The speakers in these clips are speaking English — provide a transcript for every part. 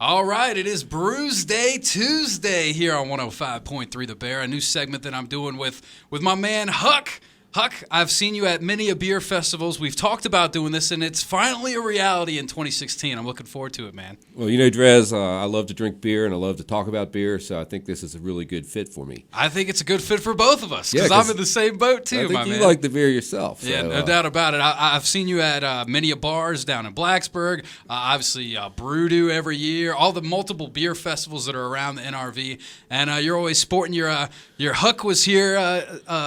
All right, it is Brews Day Tuesday here on 105.3 The Bear, a new segment that I'm doing with my man Huck. Huck, I've seen you at many beer festivals. We've talked about doing this, and it's finally a reality in 2016. I'm looking forward to it, man. Well, DreZ, I love to drink beer, and I love to talk about beer, so I think this is a really good fit for me. I think it's a good fit for both of us, because I'm in the same boat, too, my man. I think you like the beer yourself. Yeah, no doubt about it. I've seen you at many bars down in Blacksburg, obviously Brew every year, all the multiple beer festivals that are around the NRV, and you're always sporting your Huck was here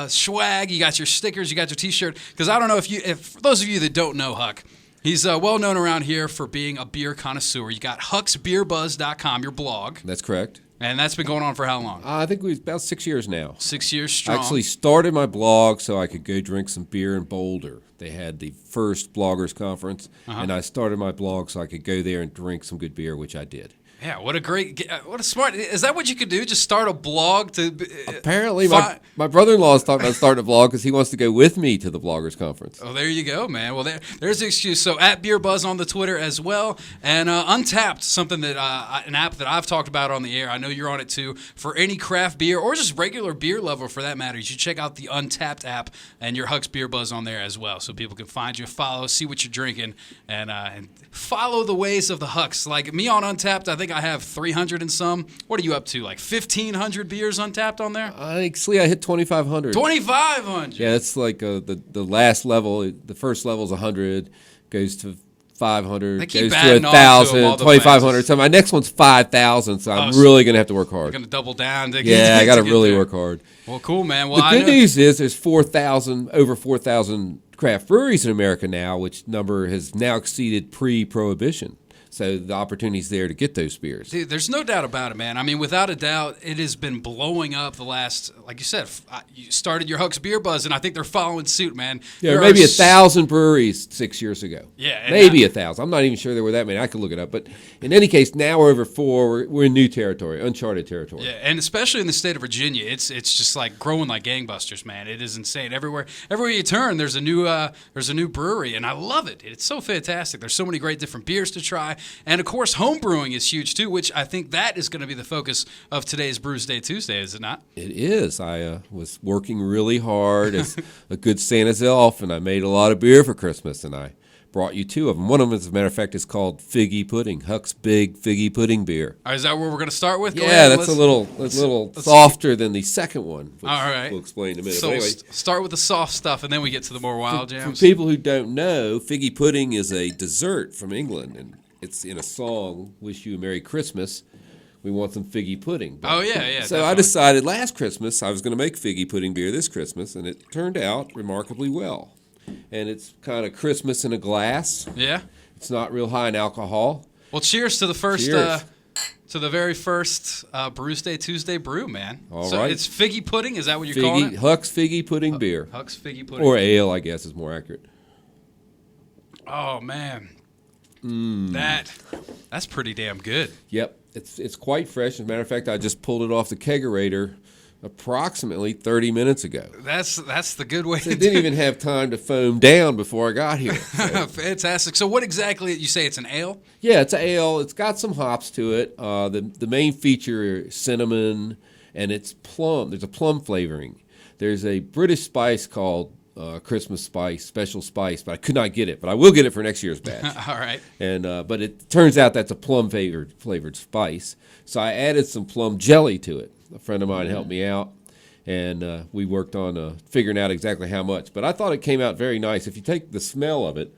swag. You got your stickers, you got your T-shirt. Because I don't know if for those of you that don't know Huck, he's well known around here for being a beer connoisseur. You got hucksbeerbuzz.com, your blog. That's correct. And that's been going on for how long? I think about 6 years now. 6 years strong. I actually started my blog so I could go drink some beer in Boulder. They had the first bloggers conference, and I started my blog so I could go there and drink some good beer, which I did. Yeah, what a smart. Is that what you could do? Just start a blog to. Apparently, my brother-in-law is talking about starting a blog because he wants to go with me to the bloggers conference. Oh, there you go, man. Well, there's the excuse. So at Beer Buzz on the Twitter as well, and Untapped, something that an app that I've talked about on the air. I know you're on it too. For any craft beer or just regular beer lover for that matter, you should check out the Untapped app and your Huck's Beer Buzz on there as well, so people can find you, follow, see what you're drinking, and follow the ways of the Hucks. Like me on Untapped, I think I have 300 and some. What are you up to? Like 1,500 beers Untapped on there? Actually, I hit 2,500. 2,500. Yeah, it's like the last level. The first level is 100, goes to 500, goes to 1,000, 2,500. So my next one's 5,000. So I'm really gonna have to work hard. You're gonna double down. I got to really work hard. Well, cool, man. Well, the good news is there's over 4,000 craft breweries in America now, which number has now exceeded pre-prohibition. So the opportunity's there to get those beers. Dude, there's no doubt about it, man. I mean, without a doubt, it has been blowing up the last, like you said, you started your Huck's Beer Buzz, and I think they're following suit, man. Yeah, maybe 1,000 breweries 6 years ago. Yeah. Maybe 1,000. I'm not even sure there were that many. I could look it up. But in any case, now we're over 4. We're in new territory, uncharted territory. Yeah, and especially in the state of Virginia, it's just like growing like gangbusters, man. It is insane. Everywhere you turn, there's a new brewery, and I love it. It's so fantastic. There's so many great different beers to try, and of course, home brewing is huge too, which I think that is going to be the focus of today's Brews Day Tuesday, is it not? It is. I was working really hard as a good Santa's elf, and I made a lot of beer for Christmas, and I brought you 2 of them. One of them, as a matter of fact, is called Figgy Pudding, Huck's Big Figgy Pudding Beer. Is that where we're going to start with? Yeah, that's a little softer than the second one, which all right. We'll explain in a minute. So anyway, start with the soft stuff, and then we get to the more wild jams. For people who don't know, Figgy Pudding is a dessert from England, and it's in a song, Wish You a Merry Christmas. We want some figgy pudding. Yeah. So definitely. I decided last Christmas I was going to make figgy pudding beer this Christmas, and it turned out remarkably well. And it's kind of Christmas in a glass. Yeah. It's not real high in alcohol. Well, cheers to the first, to the very first Brews Day Tuesday brew, man. All right. It's figgy pudding. Is that what you're calling it? Huck's Figgy Pudding Beer. Huck's Figgy Pudding. Or ale, I guess, is more accurate. Oh man. That's pretty damn good. Yep, it's quite fresh. As a matter of fact, I just pulled it off the kegerator approximately 30 minutes ago. That's the good way. It didn't even have time to foam down before I got here. So. Fantastic. So what exactly, you say it's an ale? Yeah, it's an ale. It's got some hops to it. The main feature is cinnamon, and it's plum. There's a plum flavoring. There's a British spice called Christmas spice, special spice, but I could not get it. But I will get it for next year's batch. All right. And but it turns out that's a plum flavored spice. So I added some plum jelly to it. A friend of mine helped me out, and we worked on figuring out exactly how much. But I thought it came out very nice. If you take the smell of it,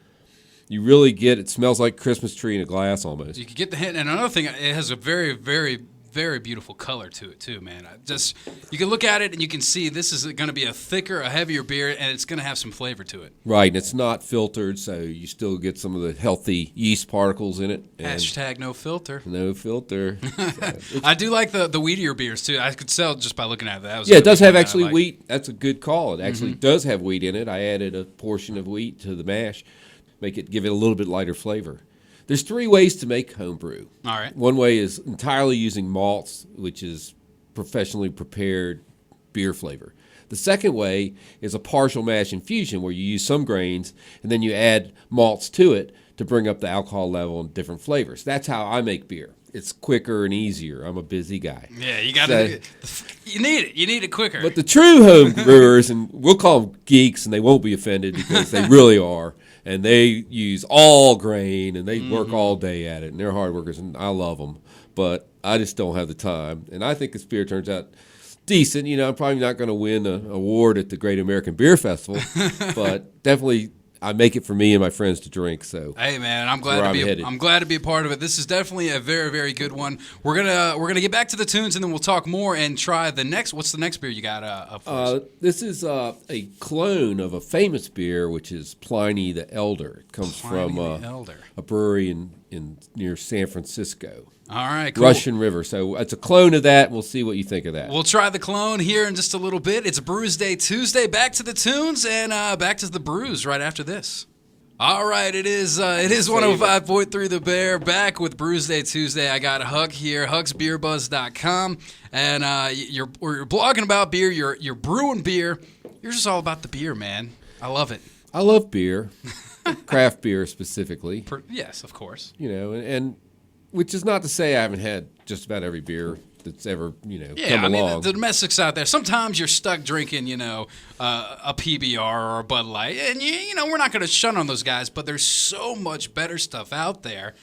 you really get it smells like Christmas tree in a glass almost. You can get the hint. And another thing, it has a very, very, very beautiful color to it too, man. You can look at it and you can see this is going to be a thicker, a heavier beer, and it's going to have some flavor to it. Right, and it's not filtered, so you still get some of the healthy yeast particles in it. Hashtag no filter. No filter. So I do like the wheatier beers too. I could tell just by looking at it. It does have actually wheat. That's a good call. It actually does have wheat in it. I added a portion of wheat to the mash, give it a little bit lighter flavor. There's 3 ways to make homebrew. All right. One way is entirely using malts, which is professionally prepared beer flavor. The second way is a partial mash infusion, where you use some grains and then you add malts to it to bring up the alcohol level and different flavors. That's how I make beer. it's quicker and easier. I'm a busy guy. Yeah, you got to. You need it. You need it quicker. But the true home brewers, and we'll call them geeks, and they won't be offended because they really are, and they use all grain, and they work all day at it, and they're hard workers, and I love them. But I just don't have the time, and I think this beer turns out decent. I'm probably not going to win an award at the Great American Beer Festival, but definitely I make it for me and my friends to drink. So hey, man, I'm glad to be a part of it. This is definitely a very, very good one. We're gonna get back to the tunes, and then we'll talk more and try the next. What's the next beer you got up for us? This is a clone of a famous beer, which is Pliny the Elder. It comes from a brewery in near San Francisco. All right, cool. Russian River. So it's a clone of that. We'll see what you think of that. We'll try the clone here in just a little bit. It's Brews Day Tuesday. Back to the tunes and back to the brews right after this. All right, it is 105.3 The Bear, back with Brews Day Tuesday. I got Huck here, hucksbeerbuzz.com, and you're blogging about beer, you're brewing beer. You're just all about the beer, man. I love it. I love beer, craft beer specifically. Yes, of course. And which is not to say I haven't had just about every beer that's ever, come along. The domestics out there, sometimes you're stuck drinking, a PBR or a Bud Light. And, we're not going to shun on those guys, but there's so much better stuff out there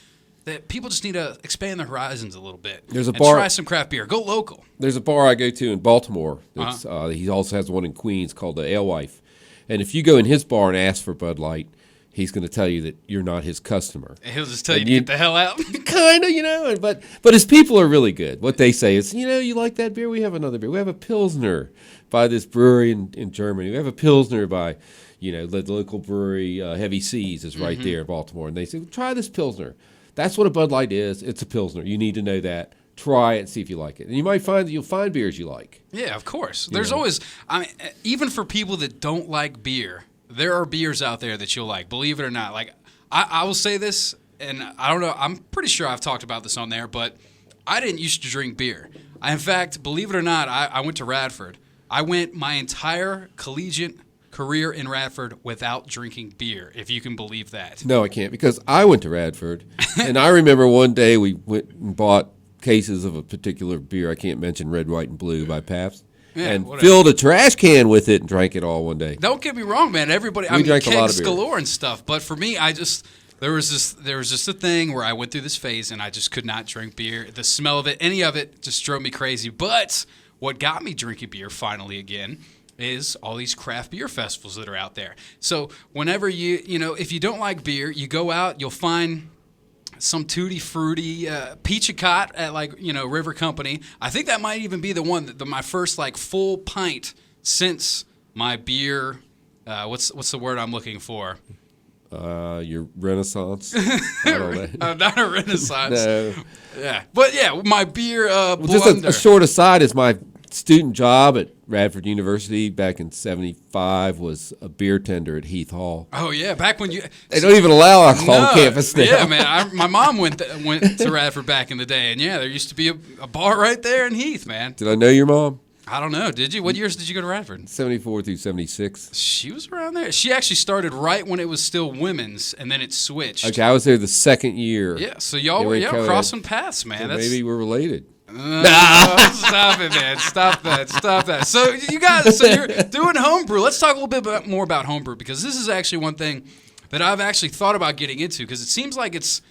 that people just need to expand their horizons a little bit. There's a bar. Try some craft beer. Go local. There's a bar I go to in Baltimore. That's, he also has one in Queens called the Alewife. And if you go in his bar and ask for Bud Light, he's going to tell you that you're not his customer. He'll just tell you to get the hell out. Kind of, but his people are really good. What they say is, you like that beer? We have another beer. We have a Pilsner by this brewery in Germany. We have a Pilsner by, the local brewery, Heavy Seas is right there in Baltimore. And they say, try this Pilsner. That's what a Bud Light is. It's a Pilsner. You need to know that. Try it and see if you like it. And you might find that you'll find beers you like. Yeah, of course. There's always, even for people that don't like beer, there are beers out there that you'll like, believe it or not. Like, I will say this, and I don't know, I'm pretty sure I've talked about this on there, but I didn't used to drink beer. In fact, believe it or not, I went to Radford. I went my entire collegiate career in Radford without drinking beer, if you can believe that. No, I can't, because I went to Radford, and I remember one day we went and bought cases of a particular beer, I can't mention Red, White, and Blue by Pabst. Yeah, and filled a trash can with it and drank it all one day. Don't get me wrong, man. Everybody, drank a lot of beer. Galore and stuff. But for me, there was just a thing where I went through this phase and I just could not drink beer. The smell of it, any of it, just drove me crazy. But what got me drinking beer finally again is all these craft beer festivals that are out there. So whenever if you don't like beer, you go out, you'll find some tutti fruity peachicot at River Company. I think that might even be the one my first full pint since my beer. What's the word I'm looking for? Your Renaissance. I don't know. Not a Renaissance. No. Yeah, but yeah, my beer. Just a short aside is my student job at Radford University back in '75 was a beer tender at Heath Hall. Oh yeah, back when they don't even allow alcohol on campus now. Yeah, man. My mom went to Radford back in the day, and yeah, there used to be a bar right there in Heath, man. Did I know your mom? I don't know. Did you? What years did you go to Radford? 74 through 76. She was around there. She actually started right when it was still women's, and then it switched. Okay, I was there the second year. Yeah, so y'all were crossing paths, man. So maybe we're related. Stop it, man. Stop that. So you're doing homebrew. Let's talk a little bit more about homebrew, because this is actually one thing that I've actually thought about getting into, because it seems like it's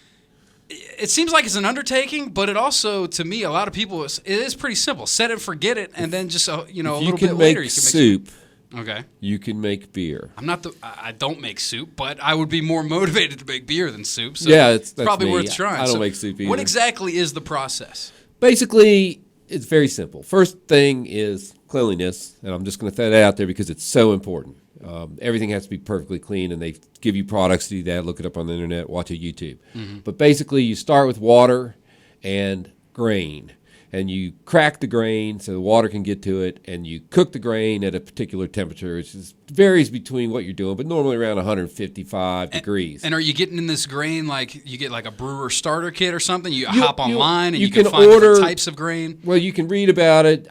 an undertaking, but it also, to me, a lot of people, it is pretty simple. Set it, forget it, and then just a little bit later you can make soup. Okay. You can make beer. I don't make soup, but I would be more motivated to make beer than soup. So yeah, that's probably me. worth trying. I don't make soup either. What exactly is the process? Basically, it's very simple. First thing is cleanliness, and I'm just going to throw that out there because it's so important. Everything has to be perfectly clean, and they give you products to do that. Look it up on the internet, watch a YouTube. Mm-hmm. But basically, you start with water and grain, and you crack the grain so the water can get to it, and you cook the grain at a particular temperature. It varies between what you're doing, but normally around 155 degrees. And are you getting in this grain you get a brewer starter kit or something? You hop online and you can order find different types of grain? Well, you can read about it.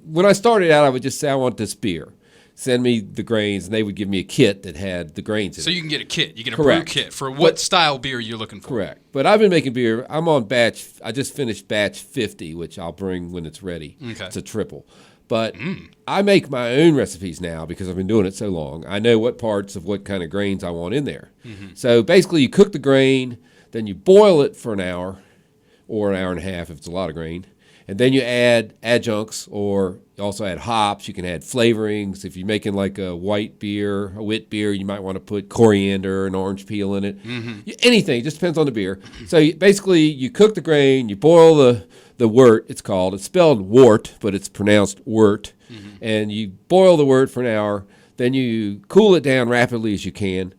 When I started out, I would just say, I want this beer. send me the grains, and they would give me a kit that had the grains in it. So you can get a kit. You get a Correct. brew kit for what style beer you're looking for. Correct. But I've been making beer. I'm on batch. I just finished batch 50, which I'll bring when it's ready. Okay. It's a triple. But I make my own recipes now because I've been doing it so long. I know what parts of what kind of grains I want in there. So basically, you cook the grain, then you boil it for an hour or an hour and a half if it's a lot of grain. And then you add adjuncts, or you also add hops. You can add flavorings. If you're making like a white beer, a wit beer, you might want to put coriander and orange peel in it. Anything, it just depends on the beer. So basically, you cook the grain, you boil the wort, it's called. It's spelled wort, but it's pronounced wort. And you boil the wort for an hour. Then you cool it down rapidly as you can.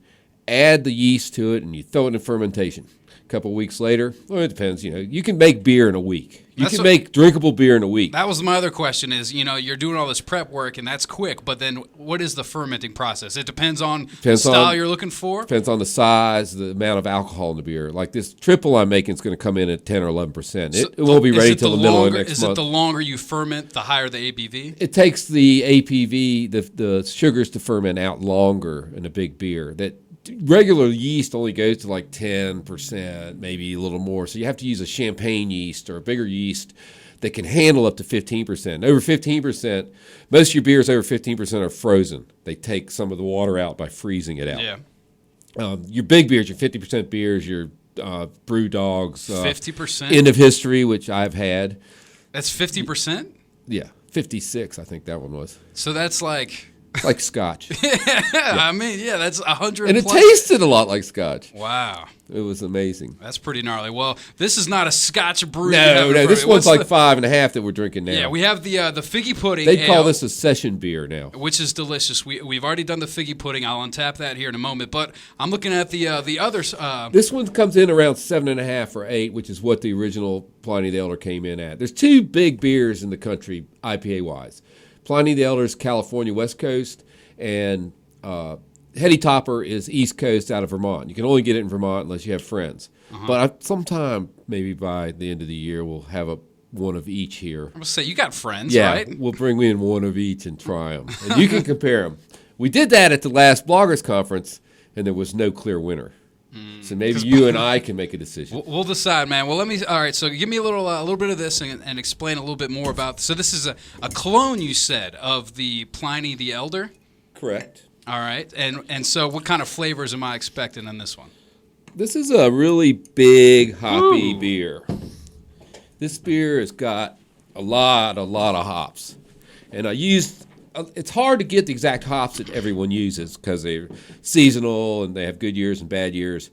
Add the yeast to it, and you throw it in fermentation. A couple of weeks later, well, it depends. You can make beer in a week. You can make drinkable beer in a week. That was my other question is, you're doing all this prep work, and that's quick, but then what is the fermenting process? It depends on the style you're looking for? Depends on the size, the amount of alcohol in the beer. Like this triple I'm making is going to come in at 10 or 11%. It won't be ready till the middle of next month. Is it the longer you ferment, the higher the ABV? It takes the APV, the sugars to ferment out longer in a big beer. That regular yeast only goes to like 10%, maybe a little more. So you have to use a champagne yeast or a bigger yeast that can handle up to 15%. Over 15%, most of your beers over 15% are frozen. They take some of the water out by freezing it out. Yeah. Your big beers, your 50% beers, your brew dogs. 50%? End of history, which I've had. That's 50%? Yeah, 56, I think that one was. So that's like... Like scotch. I mean, that's 100 and it plus. tasted a lot like scotch. Wow. It was amazing. That's pretty gnarly. Well, this is not a scotch brew. No, this one's like 5.5 that we're drinking now. Yeah, we have the figgy pudding. They call this a session beer now. Which is delicious. We've already done the figgy pudding. I'll untap that here in a moment. But I'm looking at the others. This one comes in around 7.5 or 8, which is what the original Pliny the Elder came in at. There's two big beers in the country, IPA-wise. Pliny the Elder is California West Coast, and Heady Topper is East Coast out of Vermont. You can only get it in Vermont unless you have friends. But sometime, maybe by the end of the year, we'll have one of each here. I'm going to say, you got friends, right? Yeah, we'll bring in one of each and try them. And you can compare them. We did that at the last Bloggers Conference, and there was no clear winner. So maybe you and I can make a decision. We'll decide, man. Well, all right, so give me a little bit of this and explain a little bit more about. So this is a clone, you said, of the Pliny the Elder? Correct. All right, and so what kind of flavors am I expecting in this one? This is a really big hoppy beer. This beer has got a lot of hops. And I used... It's hard to get the exact hops that everyone uses because they're seasonal and they have good years and bad years.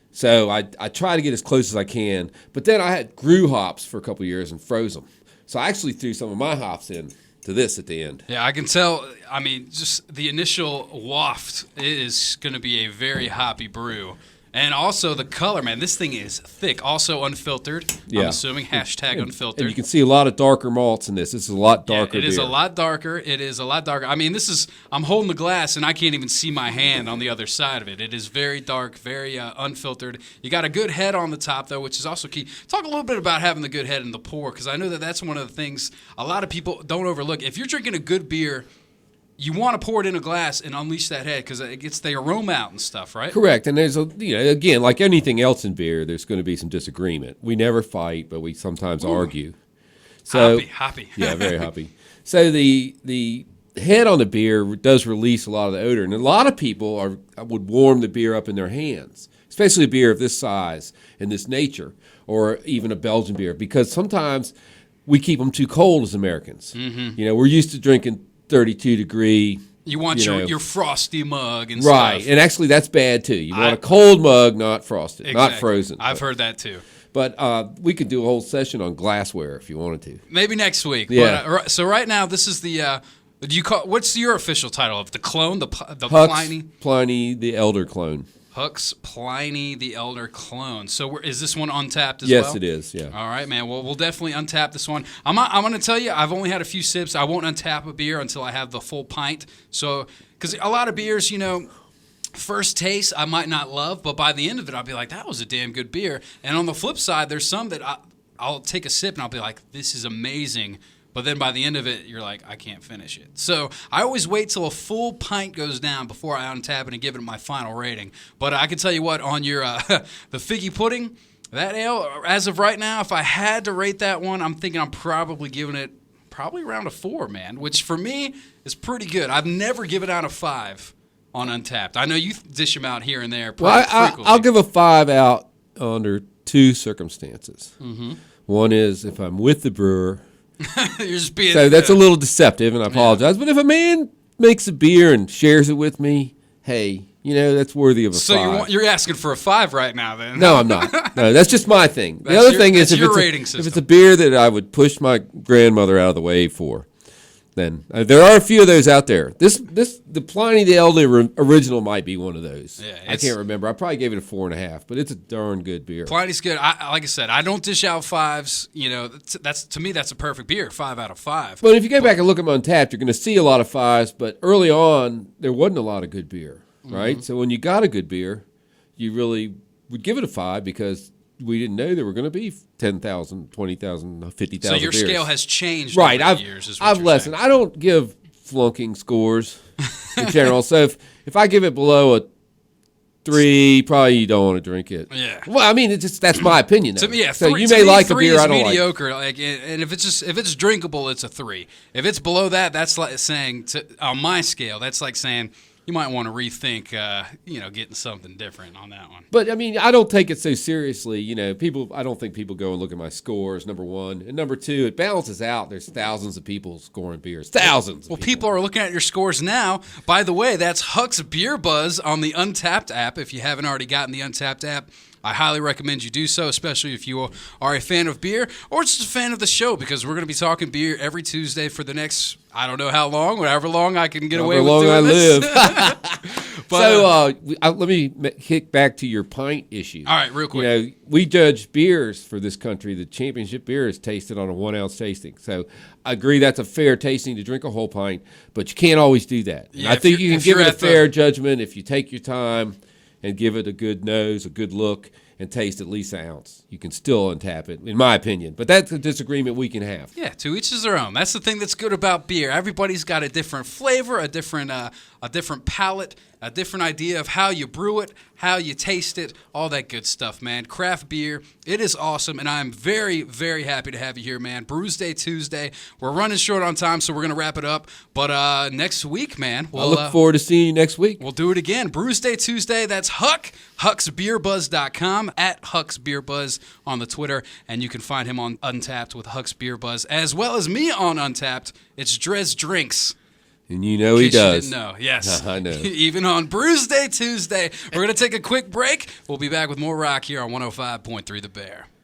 So I try to get as close as I can. But then I had grew hops for a couple of years and froze them. So I actually threw some of my hops in to this at the end. Yeah, I can tell. I mean, just the initial waft is going to be a very hoppy brew. And also the color, man. This thing is thick. Also unfiltered. Yeah. I'm assuming hashtag unfiltered. And you can see a lot of darker malts in this. This is a lot darker. It is a lot darker. It is a lot darker. I mean, I'm holding the glass and I can't even see my hand on the other side of it. It is very dark, very unfiltered. You got a good head on the top though, which is also key. Talk a little bit about having the good head in the pour, because I know that's one of the things a lot of people don't overlook. If you're drinking a good beer, you want to pour it in a glass and unleash that head because it gets the aroma out and stuff, right? Correct. And there's again, like anything else in beer, there's going to be some disagreement. We never fight, but we sometimes argue. So hoppy. Yeah, very hoppy. So the head on the beer does release a lot of the odor, and a lot of people would warm the beer up in their hands, especially a beer of this size and this nature, or even a Belgian beer, because sometimes we keep them too cold as Americans. Mm-hmm. We're used to drinking 32-degree. You want your frosty mug and right, stuff. and actually that's bad too. You want a cold mug, not frosted, exactly. not frozen. I've heard that too. But we could do a whole session on glassware if you wanted to. Maybe next week. Yeah. But, so right now, this is the. What's your official title of the clone? The Huck's Pliny the Elder clone. Huck's Pliny the Elder clone. So is this one untapped as well? Yes, it is, yeah. All right, man. Well, we'll definitely untap this one. I'm going to tell you, I've only had a few sips. I won't untap a beer until I have the full pint. So, because a lot of beers, first taste I might not love, but by the end of it, I'll be like, that was a damn good beer. And on the flip side, there's some that I'll take a sip and I'll be like, this is amazing. But then by the end of it, you're like, I can't finish it. So I always wait till a full pint goes down before I untap it and give it my final rating. But I can tell you what, on your the figgy pudding, that ale, as of right now, if I had to rate that one, I'm thinking I'm probably giving it around a 4, man, which for me is pretty good. I've never given out a 5 on Untapped. I know you dish them out here and there pretty frequently. I'll give a 5 out under 2 circumstances. Mm-hmm. One is if I'm with the brewer. You're just being so that's a little deceptive, and I apologize. Yeah. But if a man makes a beer and shares it with me, hey, that's worthy of a 5. So you're asking for a 5 right now, then? No, I'm not. No, that's just my thing. The other thing is if it's a beer that I would push my grandmother out of the way for, then there are a few of those out there. The Pliny the Elder original might be one of those. Yeah, I can't remember. I probably gave it a 4.5, but it's a darn good beer. Pliny's good. Like I said, I don't dish out 5s. That's to me that's a perfect beer, 5 out of 5. But if you go back and look at Untapped, you're going to see a lot of 5s. But early on, there wasn't a lot of good beer, right? Mm-hmm. So when you got a good beer, you really would give it a 5 because we didn't know there were going to be 10,000, 20,000, 50,000 So your beers. scale has changed right. over the years, is what I've lessened. I don't give flunking scores in general. So if I give it below a 3, probably you don't want to drink it. Yeah. Well, I mean, that's my opinion. To me, yeah. So you may like a beer I don't mediocre. And if it's drinkable, it's a 3. If it's below that, that's like saying on my scale, that's like saying you might want to rethink, getting something different on that one. But, I mean, I don't take it so seriously. I don't think people go and look at my scores, number one. And number two, it balances out. There's thousands of people scoring beers. Thousands. Well, people are looking at your scores now. By the way, that's Huck's Beer Buzz on the Untapped app. If you haven't already gotten the Untapped app, I highly recommend you do so, especially if you are a fan of beer or just a fan of the show, because we're going to be talking beer every Tuesday for the next, I don't know how long, however long I can get away with doing this. However long I live. So let me kick back to your pint issue. All right, real quick. We judge beers for this country. The championship beer is tasted on a 1-ounce tasting. So I agree that's a fair tasting to drink a whole pint, but you can't always do that. Yeah, I think you can give it a fair judgment if you take your time and give it a good nose, a good look, and taste at least an ounce. You can still untap it, in my opinion. But that's a disagreement we can have. Yeah, to each is their own. That's the thing that's good about beer. Everybody's got a different flavor, a different palate, a different idea of how you brew it, how you taste it, all that good stuff, man. Craft beer, it is awesome, and I'm very, very happy to have you here, man. Brews Day Tuesday. We're running short on time, so we're going to wrap it up. But next week, man. I look forward to seeing you next week. We'll do it again. Brews Day Tuesday. That's Huck, hucksbeerbuzz.com, at Huck's Beer Buzz on the Twitter, and you can find him on Untapped with Huck's Beer Buzz, as well as me on Untapped. It's DreZ Drinks. And he does. You didn't know. Yes. I know. Even on Brews Day Tuesday. We're going to take a quick break. We'll be back with more rock here on 105.3 The Bear.